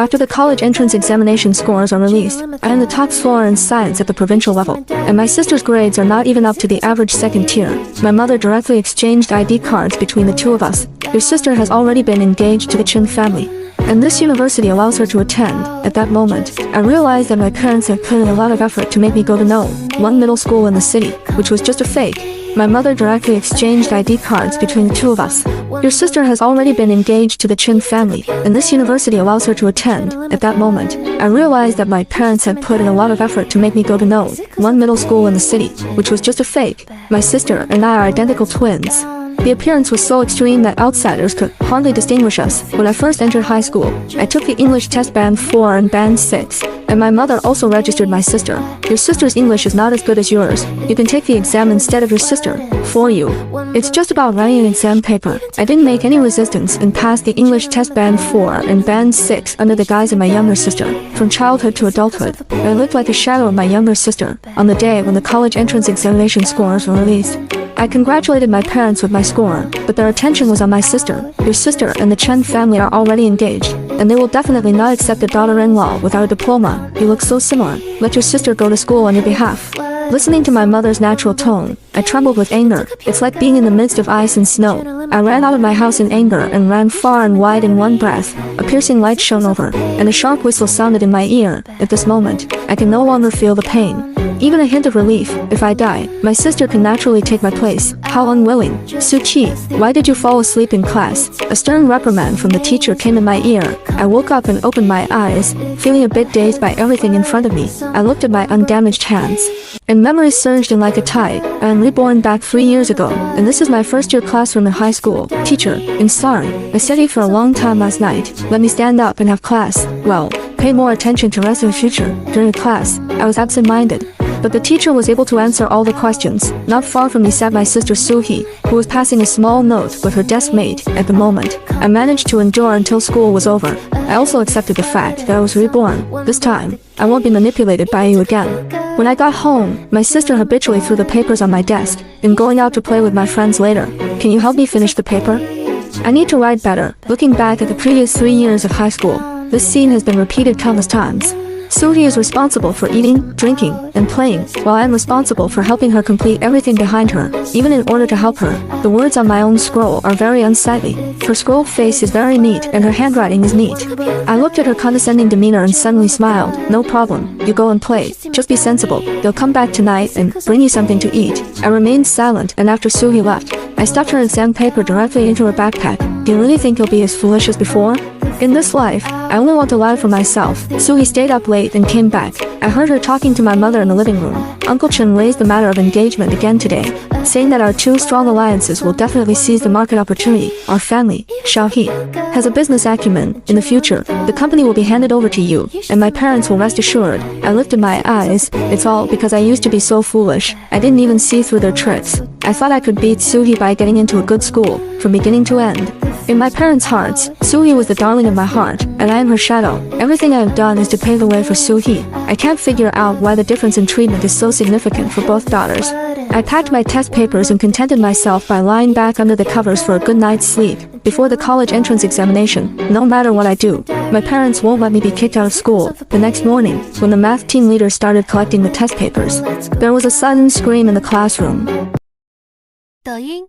After the college entrance examination scores are released, I am the top scorer in science at the provincial level, and my sister's grades are not even up to the average second tier. My mother directly exchanged ID cards between the two of us. Your sister has already been engaged to the Chen family, and this university allows her to attend. At that moment, I realized that my parents had put in a lot of effort to make me go to one middle school in the city, which was just a fake. My mother directly exchanged ID cards between the two of us. Your sister has already been engaged to the Chen family, and this university allows her to attend. At that moment, I realized that my parents had put in a lot of effort to make me go to one middle school in the city, which was just a fake. My sister and I are identical twins. The appearance was so extreme that outsiders could hardly distinguish us. When I first entered high school, I took the English test band 4 and band 6, and my mother also registered my sister. Your sister's English is not as good as yours. You can take the exam instead of your sister, for you. It's just about writing an exam paper. I didn't make any resistance and passed the English test band 4 and band 6 under the guise of my younger sister. From childhood to adulthood, I lived like a shadow of my younger sister. On the day when the college entrance examination scores were released, I congratulated my parents with my score, but their attention was on my sister. Your sister and the Chen family are already engaged, and they will definitely not accept a daughter-in-law without a diploma. You look so similar. Let your sister go to school on your behalf. Listening to my mother's natural tone, I trembled with anger. It's like being in the midst of ice and snow. I ran out of my house in anger and ran far and wide in one breath. A piercing light shone over, and a sharp whistle sounded in my ear. At this moment, I can no longer feel the pain. Even a hint of relief. If I die, my sister can naturally take my place. How unwilling. Suchi, why did you fall asleep in class? A stern reprimand from the teacher came in my ear. I woke up and opened my eyes, feeling a bit dazed by everything in front of me. I looked at my undamaged hands, and memories surged in like a tide. I am reborn back 3 years ago, and this is my first-year classroom in high school. Teacher, I'm sorry. I studied for a long time last night. Let me stand up and have class. Well, pay more attention to rest of the future. During class, I was absent-minded, but the teacher was able to answer all the questions. Not far from me sat my sister Suhi, who was passing a small note with her desk mate. At the moment, I managed to endure until school was over. I also accepted the fact that I was reborn. This time, I won't be manipulated by you again. When I got home, my sister habitually threw the papers on my desk, and going out to play with my friends later. Can you help me finish the paper? I need to write better. Looking back at the previous 3 years of high school, this scene has been repeated countless times. Suhi is responsible for eating, drinking, and playing, while I am responsible for helping her complete everything behind her. Even in order to help her, the words on my own scroll are very unsightly. Her scroll face is very neat and her handwriting is neat. I looked at her condescending demeanor and suddenly smiled. No problem, you go and play. Just be sensible. They'll come back tonight and bring you something to eat. I remained silent, and after Suhi left, I stuffed her exam paper directly into her backpack. Do you really think you'll be as foolish as before? In this life, I only want to lie for myself. Suhi stayed up late and came back. I heard her talking to my mother in the living room. Uncle Chen raised the matter of engagement again today, saying that our two strong alliances will definitely seize the market opportunity. Our family, Xiaohe, has a business acumen. In the future, the company will be handed over to you, and my parents will rest assured. I lifted my eyes. It's all because I used to be so foolish. I didn't even see through their tricks. I thought I could beat Suhi by getting into a good school, from beginning to end. In my parents' hearts, Suhi was the darling of my heart, and I am her shadow. Everything I have done is to pave the way for Suhi. I can't figure out why the difference in treatment is so significant for both daughters. I packed my test papers and contented myself by lying back under the covers for a good night's sleep. Before the college entrance examination, no matter what I do, my parents won't let me be kicked out of school. The next morning, when the math team leader started collecting the test papers, there was a sudden scream in the classroom. 抖音